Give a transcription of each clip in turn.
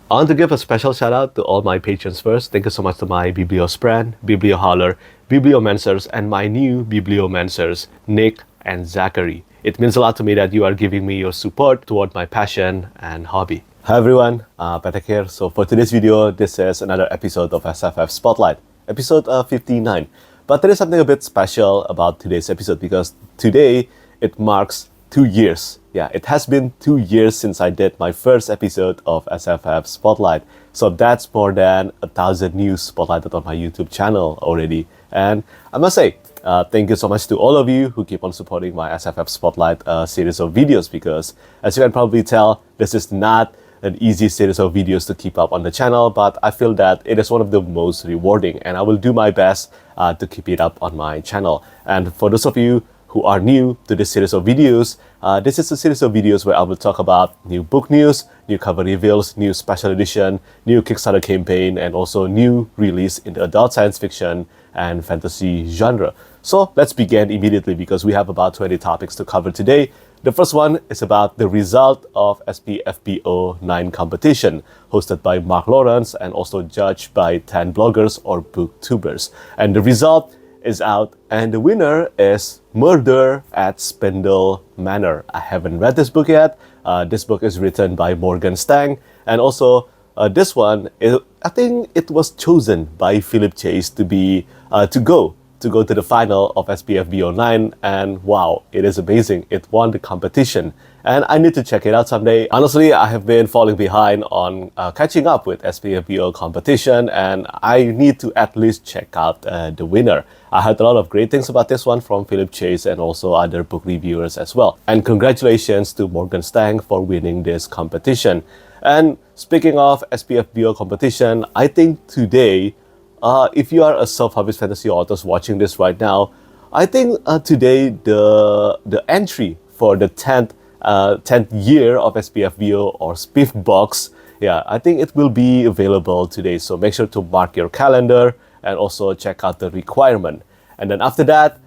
I want to give a special shout out to all my patrons first. Thank you so much to my Bibliospran, Biblioholler, Bibliomancers, and my new Bibliomancers, Nick and Zachary. It means a lot to me that you are giving me your support toward my passion and hobby. Hi everyone, Patek here. So for today's video, this is another episode of SFF Spotlight, episode 59. But there is something a bit special about today's episode because today it marks 2 years. Yeah, it has been 2 years since I did my first episode of SFF Spotlight. So that's more than 1,000 news spotlighted on my YouTube channel already. And I must say, thank you so much to all of you who keep on supporting my SFF Spotlight series of videos because as you can probably tell, this is not an easy series of videos to keep up on the channel, but I feel that it is one of the most rewarding and I will do my best to keep it up on my channel. And for those of you who are new to this series of videos, this is a series of videos where I will talk about new book news, new cover reveals, new special edition, new Kickstarter campaign, and also new release in the adult science fiction and fantasy genre. So let's begin immediately because we have about 20 topics to cover today. The first one is about the result of SPFBO 9 competition, hosted by Mark Lawrence and also judged by 10 bloggers or booktubers. And the result is out and the winner is Murtagh at Spindle Manor. I haven't read this book yet. This book is written by Morgan Stang, and also this one, I think it was chosen by Philip Chase to be to go to the final of SPFBO 9, and wow, it is amazing. It won the competition and I need to check it out someday. Honestly, I have been falling behind on catching up with SPFBO competition and I need to at least check out the winner. I heard a lot of great things about this one from Philip Chase and also other book reviewers as well. And congratulations to Morgan Stang for winning this competition. And speaking of SPFBO competition, I think today, if you are a self-published fantasy author watching this right now, I think today the entry for the 10th year of SPFBO or SPIF box, yeah, I think it will be available today. So make sure to mark your calendar and also check out the requirement. And then after that,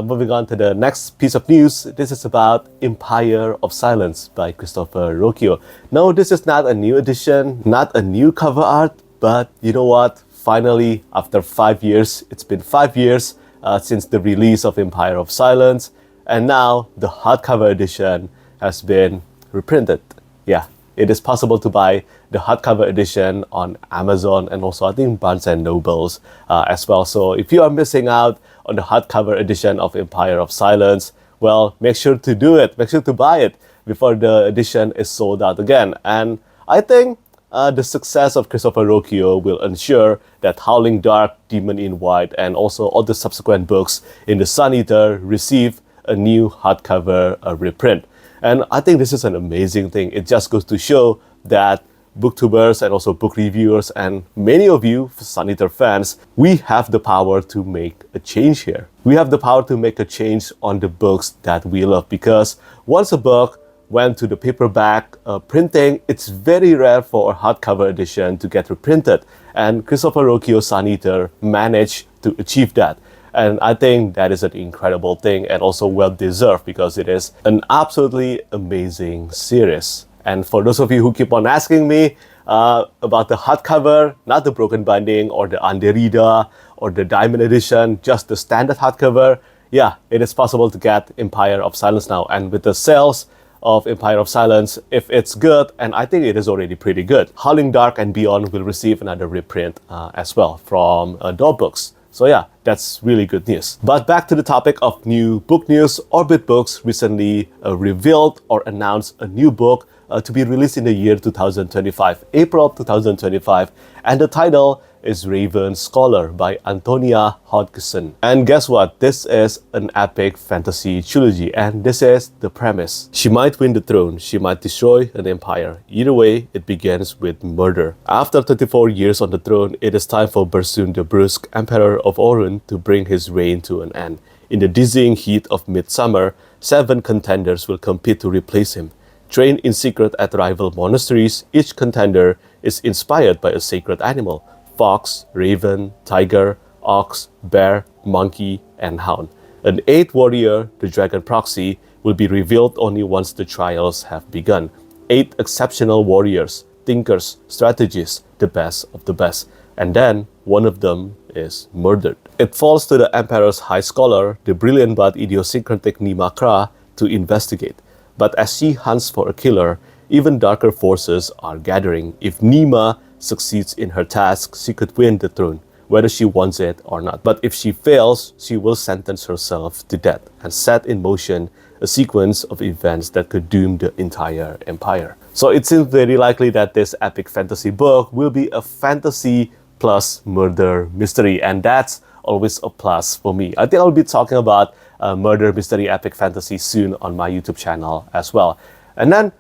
moving on to the next piece of news, this is about Empire of Silence by Christopher Ruocchio. No, this is not a new edition, not a new cover art, but you know what? Finally, after 5 years, it's been 5 years since the release of Empire of Silence, and now the hardcover edition has been reprinted. Yeah, it is possible to buy the hardcover edition on Amazon and also I think Barnes & Nobles as well. So if you are missing out on the hardcover edition of Empire of Silence, well, make sure to do it. Make sure to buy it before the edition is sold out again. And I think the success of Christopher Ruocchio will ensure that Howling Dark, Demon in White, and also all the subsequent books in the Sun Eater receive a new hardcover reprint. And I think this is an amazing thing. It just goes to show that booktubers and also book reviewers and many of you Sun Eater fans, we have the power to make a change here. We have the power to make a change on the books that we love because once a book went to the paperback printing, it's very rare for a hardcover edition to get reprinted. And Christopher Ruocchio Sun Eater managed to achieve that. And I think that is an incredible thing and also well-deserved because it is an absolutely amazing series. And for those of you who keep on asking me about the hardcover, not the broken binding or the Anderida or the diamond edition, just the standard hardcover, yeah, it is possible to get Empire of Silence now. And with the sales of Empire of Silence, if it's good, and I think it is already pretty good, Howling Dark and Beyond will receive another reprint as well from Door Books. So yeah, that's really good news. But back to the topic of new book news. Orbit Books recently revealed or announced a new book to be released in the year 2025, April 2025, and the title is Raven Scholar by Antonia Hodgson. And guess what? This is an epic fantasy trilogy, and this is the premise. She might win the throne, she might destroy an empire. Either way, it begins with murder. After 34 years on the throne, it is time for Bersun the Brusque, Emperor of Orun, to bring his reign to an end. In the dizzying heat of midsummer, 7 contenders will compete to replace him. Trained in secret at rival monasteries, each contender is inspired by a sacred animal: fox, raven, tiger, ox, bear, monkey, and hound. An 8th warrior, the dragon proxy, will be revealed only once the trials have begun. 8 exceptional warriors, thinkers, strategists, the best of the best. And then one of them is murdered. It falls to the Emperor's High Scholar, the brilliant but idiosyncratic Nima Kra, to investigate. But as she hunts for a killer, even darker forces are gathering. If Nima succeeds in her task, she could win the throne, whether she wants it or not. But if she fails, she will sentence herself to death and set in motion a sequence of events that could doom the entire empire. So it seems very likely that this epic fantasy book will be a fantasy plus murder mystery, and that's always a plus for me. I think I'll be talking about murder mystery epic fantasy soon on my YouTube channel as well. And then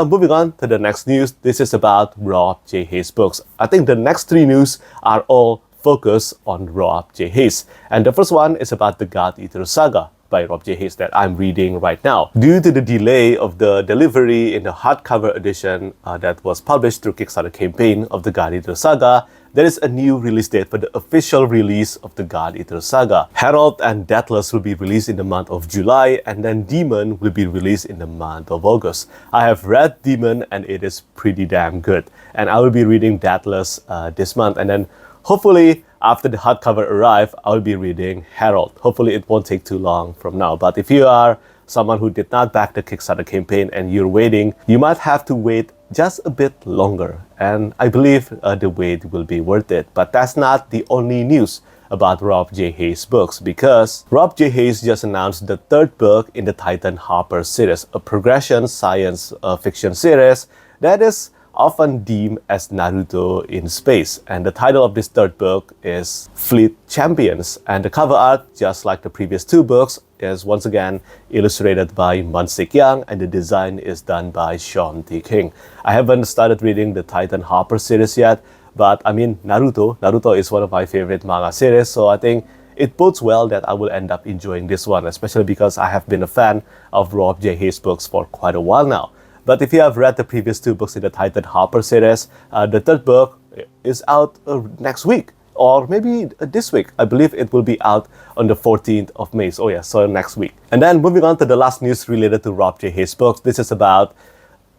moving on to the next news, this is about Rob J. Hayes books. I think the next three news are all focused on Rob J. Hayes. And the first one is about the God Eater Saga by Rob J. Hayes that I'm reading right now. Due to the delay of the delivery in the hardcover edition that was published through Kickstarter campaign of the God Eater Saga, there is a new release date for the official release of the God Eater Saga. Herald and Deathless will be released in the month of July, and then Demon will be released in the month of August. I have read Demon and it is pretty damn good. And I will be reading Deathless this month, and then hopefully after the hardcover arrive, I will be reading Herald. Hopefully it won't take too long from now. But if you are someone who did not back the Kickstarter campaign and you're waiting, you might have to wait just a bit longer. And I believe the wait will be worth it. But that's not the only news about Rob J. Hayes books, because Rob J. Hayes just announced the third book in the Titan Harper series, a progression science fiction series that is often deemed as Naruto in space. And the title of this third book is Fleet Champions. And the cover art, just like the previous two books, is once again illustrated by Munsik Young, and the design is done by Sean T. King. I haven't started reading the Titan Harper series yet, but I mean Naruto is one of my favorite manga series, so I think it bodes well that I will end up enjoying this one, especially because I have been a fan of Rob J. Hayes books for quite a while now. But if you have read the previous two books in the Titan Harper series, the third book is out next week, or maybe this week. I believe it will be out on the 14th of May. So yeah, so next week. And then moving on to the last news related to Rob J. Hayes books. This is about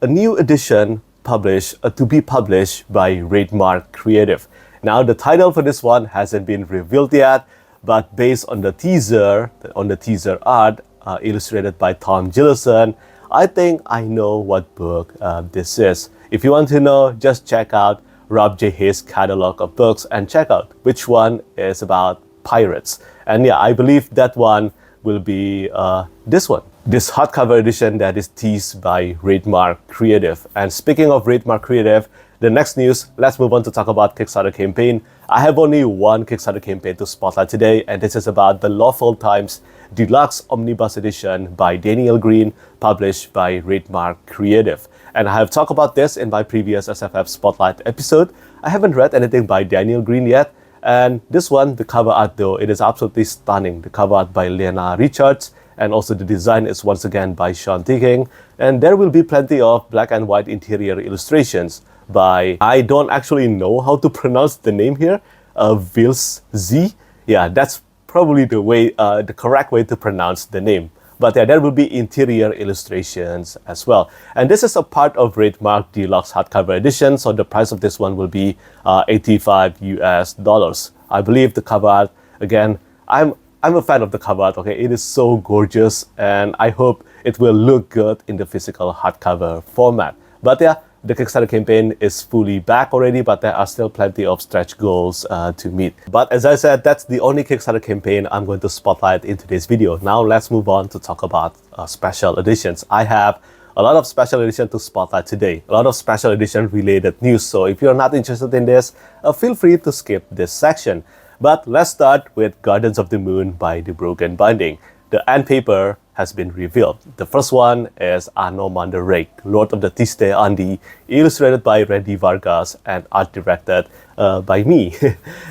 a new edition published to be published by Wraithmarked Creative. Now the title for this one hasn't been revealed yet, but based on the teaser art illustrated by Tom Gillison, I think I know what book this is. If you want to know, just check out Rob J. Hayes' catalog of books and check out which one is about pirates. And yeah, I believe that one will be this one. This hardcover edition that is teased by Wraithmarked Creative. And speaking of Wraithmarked Creative, the next news, let's move on to talk about Kickstarter campaign. I have only one Kickstarter campaign to spotlight today, and this is about the Lawful Times Deluxe Omnibus Edition by Daniel Greene, published by Wraithmarked Creative. And I have talked about this in my previous SFF Spotlight episode. I haven't read anything by Daniel Greene yet, and this one, the cover art though, it is absolutely stunning. The cover art by Lena Richards, and also the design is once again by Sean T. King. And there will be plenty of black and white interior illustrations by, I don't actually know how to pronounce the name here, Vils Z. Yeah, that's probably the correct way to pronounce the name. But yeah, there will be interior illustrations as well. And this is a part of Wraithmarked Deluxe Hardcover Edition, so the price of this one will be $85 US. I believe the cover art, again, I'm a fan of the cover art, okay? It is so gorgeous, and I hope it will look good in the physical hardcover format. But yeah, the Kickstarter campaign is fully back already, but there are still plenty of stretch goals to meet. But as I said, that's the only Kickstarter campaign I'm going to spotlight in today's video. Now let's move on to talk about special editions. I have a lot of special edition to spotlight today, a lot of special edition related news. So if you're not interested in this, feel free to skip this section. But let's start with Gardens of the Moon by The Broken Binding. The end paper has been revealed. The first one is Anomander Rake, Lord of the Tiste Andi, illustrated by Randy Vargas and art directed by me.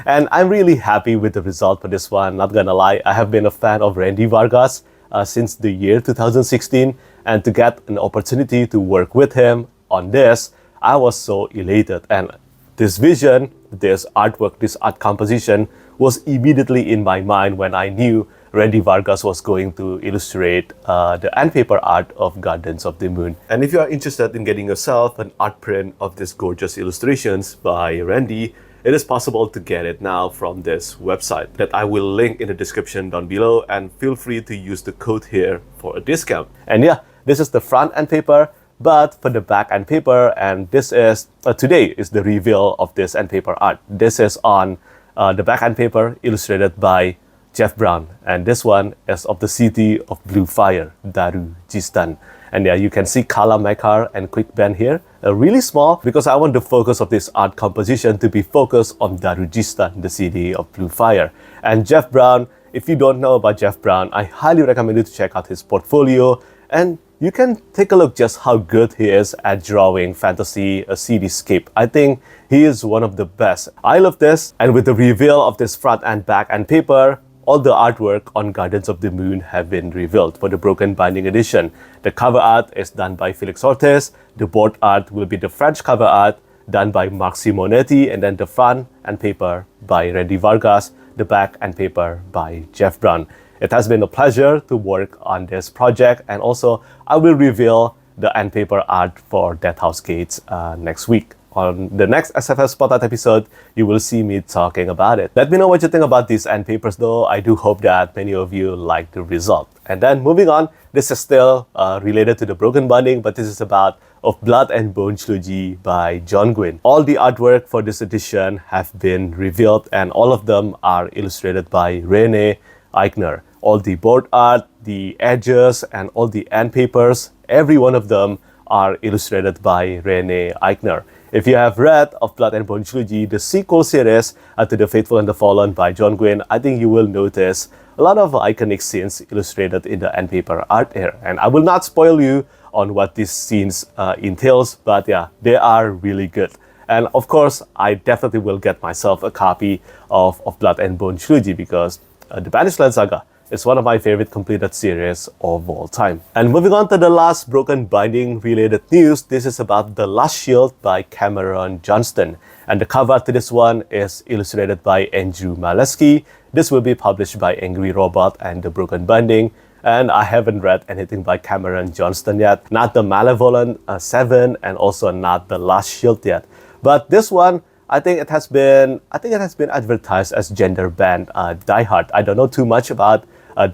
And I'm really happy with the result for this one, not gonna lie. I have been a fan of Randy Vargas since the year 2016, and to get an opportunity to work with him on this, I was so elated. And this vision, this artwork, this art composition was immediately in my mind when I knew Randy Vargas was going to illustrate the end paper art of Gardens of the Moon. And if you are interested in getting yourself an art print of these gorgeous illustrations by Randy, it is possible to get it now from this website that I will link in the description down below, and feel free to use the code here for a discount. And yeah, this is the front end paper, but for the back end paper, and this is today is the reveal of this end paper art. This is on the back end paper illustrated by Jeff Brown, and this one is of the city of Blue Fire, Darujhistan. And yeah, you can see Kala Mekar and Quick Bend here, really small, because I want the focus of this art composition to be focused on Darujhistan, the city of Blue Fire. And Jeff Brown, if you don't know about Jeff Brown, I highly recommend you to check out his portfolio, and you can take a look just how good he is at drawing fantasy cityscape. I think he is one of the best. I love this, and with the reveal of this front and back end paper, all the artwork on Gardens of the Moon have been revealed for the Broken Binding edition. The cover art is done by Felix Ortiz, the board art will be the French cover art done by Mark Simonetti, and then the front and paper by Randy Vargas, the back and paper by Jeff Brown. It has been a pleasure to work on this project, and also I will reveal the end paper art for Death House Gates next week. On the next SFF Spotlight episode, you will see me talking about it. Let me know what you think about these end papers though. I do hope that many of you like the result. And then moving on, this is still related to the Broken Binding, but this is about Of Blood and Bone Trilogy by John Gwynne. All the artwork for this edition have been revealed, and all of them are illustrated by Rene Eichner. All the board art, the edges, and all the end papers, every one of them are illustrated by Rene Eichner. If you have read Of Blood and Bone Trilogy, the sequel series to The Faithful and the Fallen by John Gwynne, I think you will notice a lot of iconic scenes illustrated in the end paper art here. And I will not spoil you on what these scenes entails, but yeah, they are really good. And of course, I definitely will get myself a copy of Blood and Bone Trilogy, because the Banished Land Saga is one of my favorite completed series of all time. And moving on to the last Broken Binding related news, this is about The Last Shield by Cameron Johnston. And the cover to this one is illustrated by Andrew Maleski. This will be published by Angry Robot and The Broken Binding. And I haven't read anything by Cameron Johnston yet. Not the Malevolent 7, and also not The Last Shield yet. But this one, I think it has been advertised as gender banned Die Hard. I don't know too much about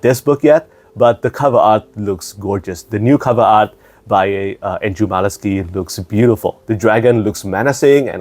this book yet, but the cover art looks gorgeous. The new cover art by Andrew Maleski looks beautiful. The dragon looks menacing, and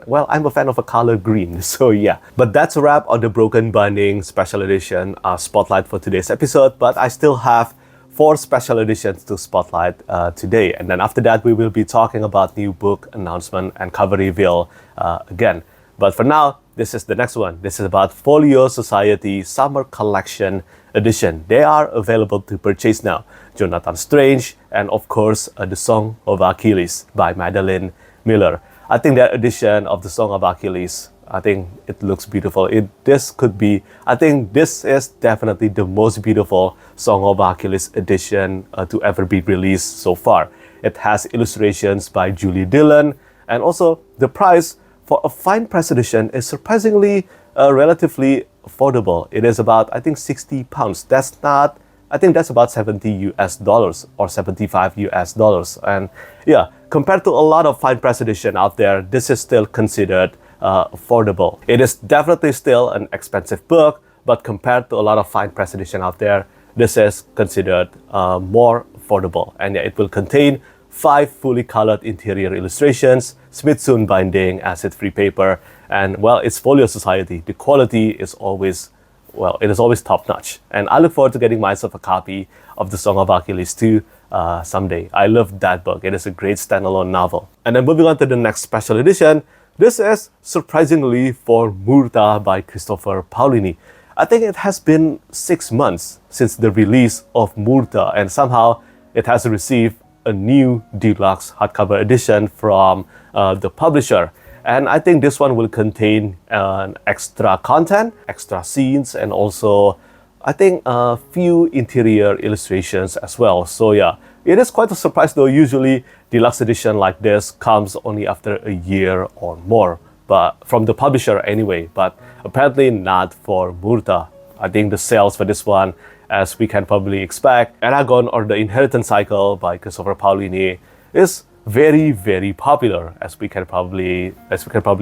well, I'm a fan of a color green, so yeah. But that's a wrap on the Broken Binding Special Edition Spotlight for today's episode, but I still have 4 special editions to spotlight today. And then after that, we will be talking about new book announcement and cover reveal again. But for now, this is the next one. This is about Folio Society Summer Collection Edition. They are available to purchase now. Jonathan Strange, and of course, The Song of Achilles by Madeline Miller. I think that edition of The Song of Achilles, I think it looks beautiful. I think this is definitely the most beautiful Song of Achilles edition to ever be released so far. It has illustrations by Julie Dillon, and also the price for a fine press edition is surprisingly relatively affordable. It is about, I think, £60. I think that's about $70 or 75 US. And yeah, compared to a lot of fine press edition out there, this is still considered affordable. It is definitely still an expensive book, but compared to a lot of fine press edition out there, this is considered more affordable. And yeah, it will contain 5 fully colored interior illustrations, Smithsonian binding, acid-free paper, and well, it's Folio Society. The quality is always, well, it is always top-notch. And I look forward to getting myself a copy of The Song of Achilles too someday. I love that book. It is a great standalone novel. And then moving on to the next special edition, this is surprisingly for Murtagh by Christopher Paolini. I think it has been 6 months since the release of Murtagh, and somehow it has received a new deluxe hardcover edition from the publisher. And I think this one will contain extra content, extra scenes, and also I think a few interior illustrations as well. So yeah, it is quite a surprise though. Usually deluxe edition like this comes only after a year or more, but from the publisher anyway, but apparently not for Murtagh. I think the sales for this one, as we can probably expect, Eragon or the Inheritance Cycle by Christopher Paolini is very, very popular, as we can probably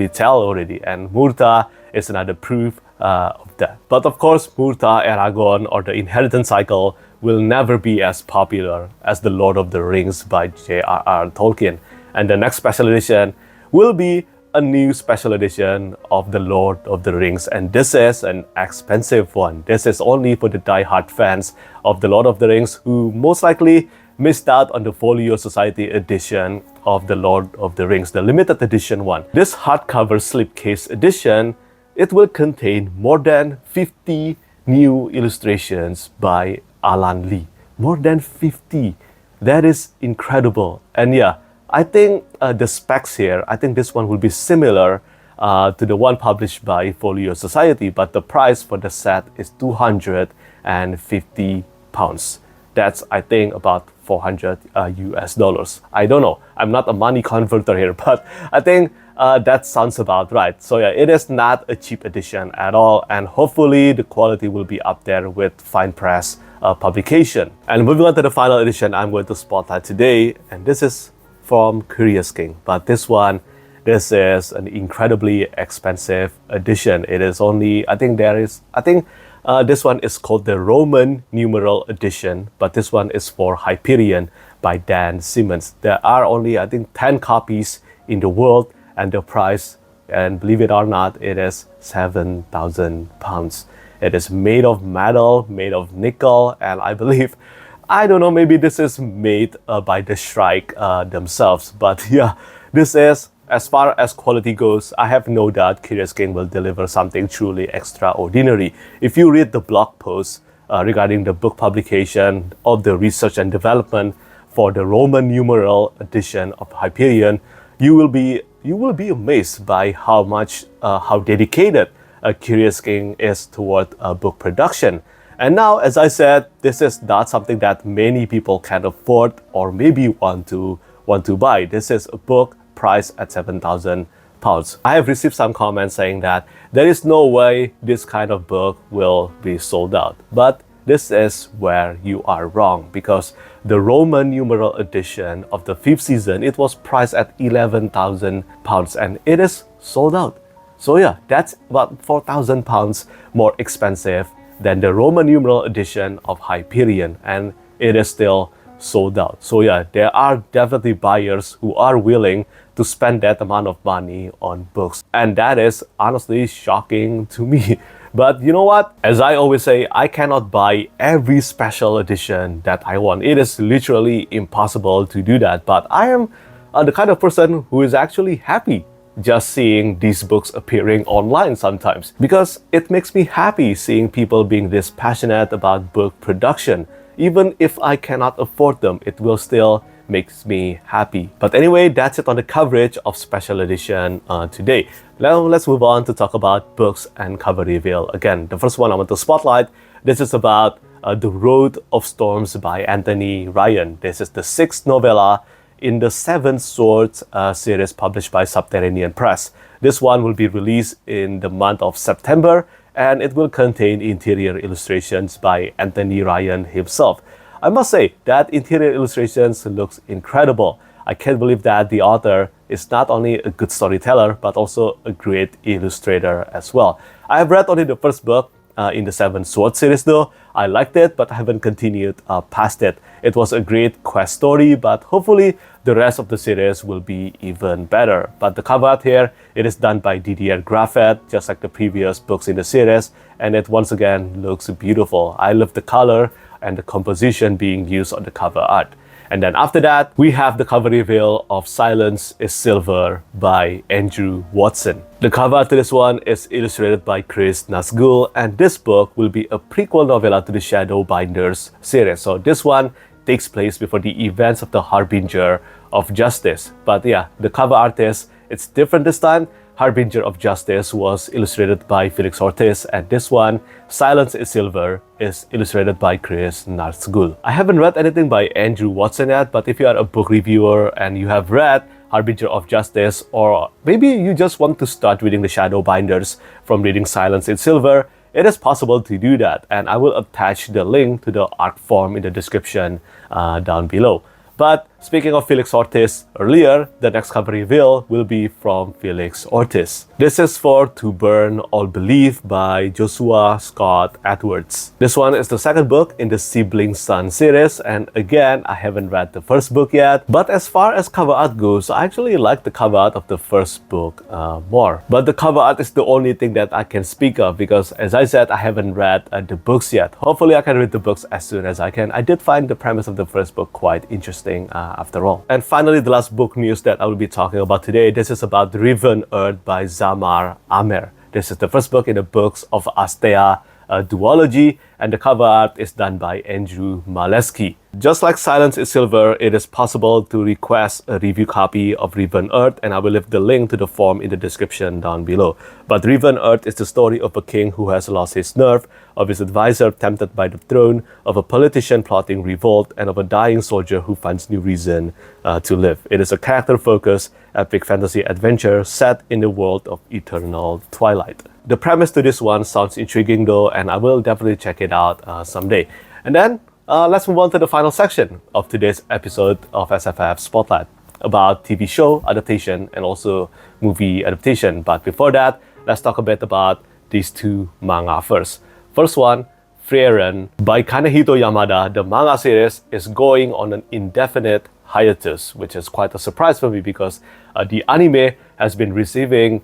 tell already. And Murtagh is another proof of that. But of course, Murtagh, Eragon, or the Inheritance Cycle will never be as popular as The Lord of the Rings by J.R.R. Tolkien. And the next special edition will be a new special edition of The Lord of the Rings, and this is an expensive one. This is only for the die-hard fans of The Lord of the Rings who most likely missed out on the Folio Society edition of The Lord of the Rings, the limited edition one. This hardcover slipcase edition, it will contain more than 50 new illustrations by Alan Lee. More than 50. That is incredible. And yeah, I think the specs here, I think this one will be similar to the one published by Folio Society, but the price for the set is £250. That's, I think, about 400 US dollars. I don't know. I'm not a money converter here, but I think that sounds about right. So yeah, it is not a cheap edition at all, and hopefully the quality will be up there with fine press publication. And moving on to the final edition I'm going to spotlight today, and this is from Curious King. But this is an incredibly expensive edition. It is only, this one is called the Roman numeral edition, but this one is for Hyperion by Dan Simmons. There are only, I think, 10 copies in the world, and the price, and believe it or not, it is £7,000. It is made of metal, made of nickel, and I believe, I don't know, maybe this is made by the Shrike themselves. But yeah, this is, as far as quality goes, I have no doubt Curious King will deliver something truly extraordinary. If you read the blog post regarding the book publication of the research and development for the Roman numeral edition of Hyperion, you will be amazed by how dedicated Curious King is toward book production. And now, as I said, this is not something that many people can afford or maybe want to buy. This is a book priced at £7,000. I have received some comments saying that there is no way this kind of book will be sold out. But this is where you are wrong, because the Roman numeral edition of the 5th season, it was priced at £11,000 and it is sold out. So yeah, that's about £4,000 more expensive than the Roman numeral edition of Hyperion, and it is still sold out. So yeah, there are definitely buyers who are willing to spend that amount of money on books, and that is honestly shocking to me. But you know what? As I always say, I cannot buy every special edition that I want. It is literally impossible to do that. But I am the kind of person who is actually happy just seeing these books appearing online sometimes, because it makes me happy seeing people being this passionate about book production. Even if I cannot afford them, it will still makes me happy. But anyway, that's it on the coverage of special edition today. Now let's move on to talk about books and cover reveal. Again, the first one I want to spotlight, this is about The Road of Storms by Anthony Ryan. This is the 6th novella in the 7 Swords series published by Subterranean Press. This one will be released in the month of September, and it will contain interior illustrations by Anthony Ryan himself. I must say that interior illustrations looks incredible. I can't believe that the author is not only a good storyteller, but also a great illustrator as well. I have read only the first book in the 7 Swords series though. I liked it, but I haven't continued past it. It was a great quest story, but hopefully the rest of the series will be even better. But the cover art here, it is done by Didier Graffet, just like the previous books in the series, and it once again looks beautiful. I love the color and the composition being used on the cover art. And then after that, we have the cover reveal of Silence is Silver by Andrew Watson. The cover art to this one is illustrated by Chris Nazgul, and this book will be a prequel novella to the Shadowbinders series. So this one takes place before the events of the Harbinger of Justice. But yeah, the cover artist, it's different this time. Harbinger of Justice was illustrated by Felix Ortiz, and this one, Silence is Silver, is illustrated by Chris Nazgul. I haven't read anything by Andrew Watson yet, but if you are a book reviewer and you have read Harbinger of Justice, or maybe you just want to start reading the Shadowbinders from reading Silence is Silver, it is possible to do that, and I will attach the link to the ARC form in the description down below. But speaking of Felix Ortiz earlier, the next cover reveal will be from Felix Ortiz. This is for To Burn All Belief by Joshua Scott Edwards. This one is the second book in the Sibling Son series, and again, I haven't read the first book yet. But as far as cover art goes, I actually like the cover art of the first book more. But the cover art is the only thing that I can speak of because, as I said, I haven't read the books yet. Hopefully, I can read the books as soon as I can. I did find the premise of the first book quite interesting after all. And finally, the last book news that I will be talking about today, this is about Riven Earth by Zamar Amer. This is the first book in the books of Astea duology, and the cover art is done by Andrew Maleski. Just like Silence is Silver, it is possible to request a review copy of Riven Earth, and I will leave the link to the form in the description down below. But Riven Earth is the story of a king who has lost his nerve, of his advisor tempted by the throne, of a politician plotting revolt, and of a dying soldier who finds new reason to live. It is a character-focused epic fantasy adventure set in the world of eternal twilight. The premise to this one sounds intriguing though, and I will definitely check it out someday. And then let's move on to the final section of today's episode of SFF Spotlight about TV show adaptation and also movie adaptation. But before that, let's talk a bit about these two manga first. First one, Frieren by Kanehito Yamada. The manga series is going on an indefinite hiatus, which is quite a surprise for me because the anime has been receiving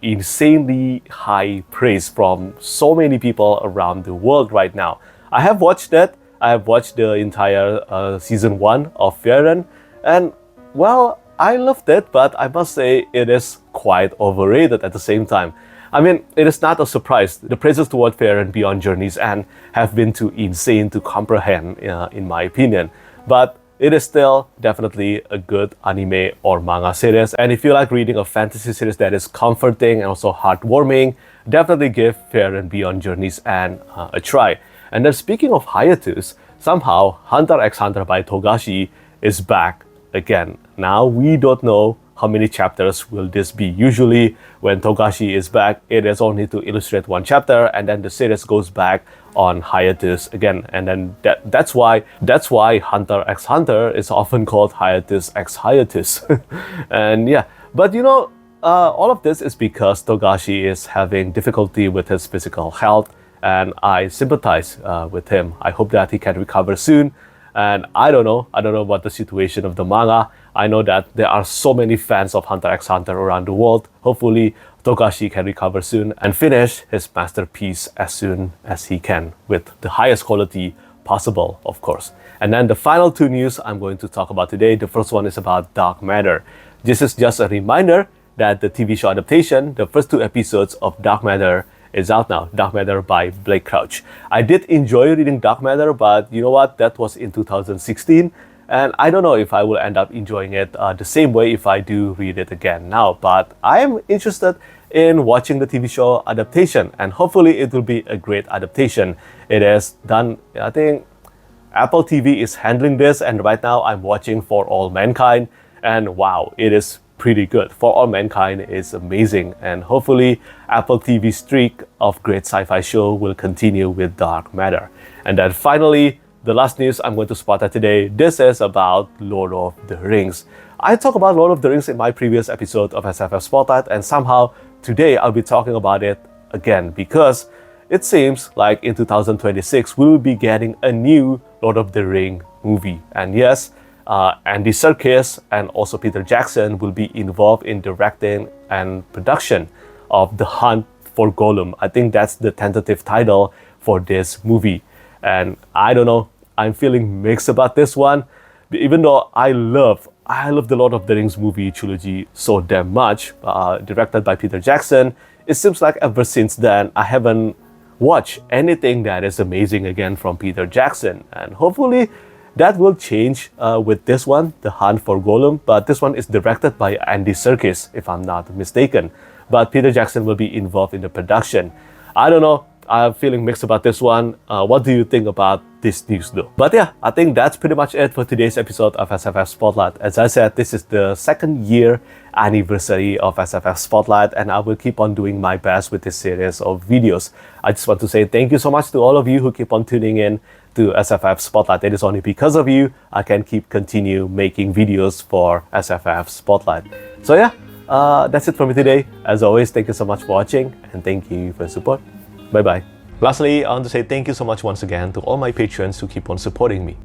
insanely high praise from so many people around the world right now. I have watched it. I have watched the entire season 1 of Frieren, and well, I loved it, but I must say it is quite overrated at the same time. I mean, it is not a surprise. The praises toward Frieren Beyond Journey's End have been too insane to comprehend, in my opinion. But it is still definitely a good anime or manga series, and if you like reading a fantasy series that is comforting and also heartwarming, definitely give Frieren Beyond Journey's End a try. And then speaking of hiatus, somehow Hunter x Hunter by Togashi is back again. Now we don't know how many chapters will this be. Usually when Togashi is back, it is only to illustrate one chapter and then the series goes back on hiatus again. And then that's why Hunter x Hunter is often called hiatus x hiatus. And yeah, but you know, all of this is because Togashi is having difficulty with his physical health, and I sympathize with him. I hope that he can recover soon. And I don't know about the situation of the manga. I know that there are so many fans of Hunter x Hunter around the world. Hopefully, Togashi can recover soon and finish his masterpiece as soon as he can, with the highest quality possible, of course. And then the final two news I'm going to talk about today. The first one is about Dark Matter. This is just a reminder that the TV show adaptation, the first 2 episodes of Dark Matter, is out now. Dark Matter by Blake Crouch. I did enjoy reading Dark Matter, but you know what? That was in 2016. And I don't know if I will end up enjoying it the same way if I do read it again now. But I am interested in watching the TV show adaptation, and hopefully it will be a great adaptation. It is done, I think Apple TV is handling this, and right now I'm watching For All Mankind, and wow, it is pretty good. For All Mankind is amazing, and hopefully Apple TV's streak of great sci-fi show will continue with Dark Matter. And then finally, the last news I'm going to spotlight today, this is about Lord of the Rings. I talked about Lord of the Rings in my previous episode of SFF Spotlight, and somehow today I'll be talking about it again because it seems like in 2026 we will be getting a new Lord of the Ring movie. And yes, Andy Serkis and also Peter Jackson will be involved in directing and production of The Hunt for Gollum. I think that's the tentative title for this movie. And I don't know, I'm feeling mixed about this one. Even though I love the Lord of the Rings movie trilogy so damn much, directed by Peter Jackson, it seems like ever since then I haven't watched anything that is amazing again from Peter Jackson. And hopefully that will change with this one, The Hunt for Gollum, but this one is directed by Andy Serkis, if I'm not mistaken. But Peter Jackson will be involved in the production. I don't know, I'm feeling mixed about this one. What do you think about this news though? But yeah, I think that's pretty much it for today's episode of SFF Spotlight. As I said, this is the second year anniversary of SFF Spotlight, and I will keep on doing my best with this series of videos. I just want to say thank you so much to all of you who keep on tuning in to SFF Spotlight. It is only because of you I can continue making videos for SFF Spotlight. So yeah, that's it for me today. As always, thank you so much for watching, and thank you for your support. Bye bye. Lastly, I want to say thank you so much once again to all my patrons who keep on supporting me.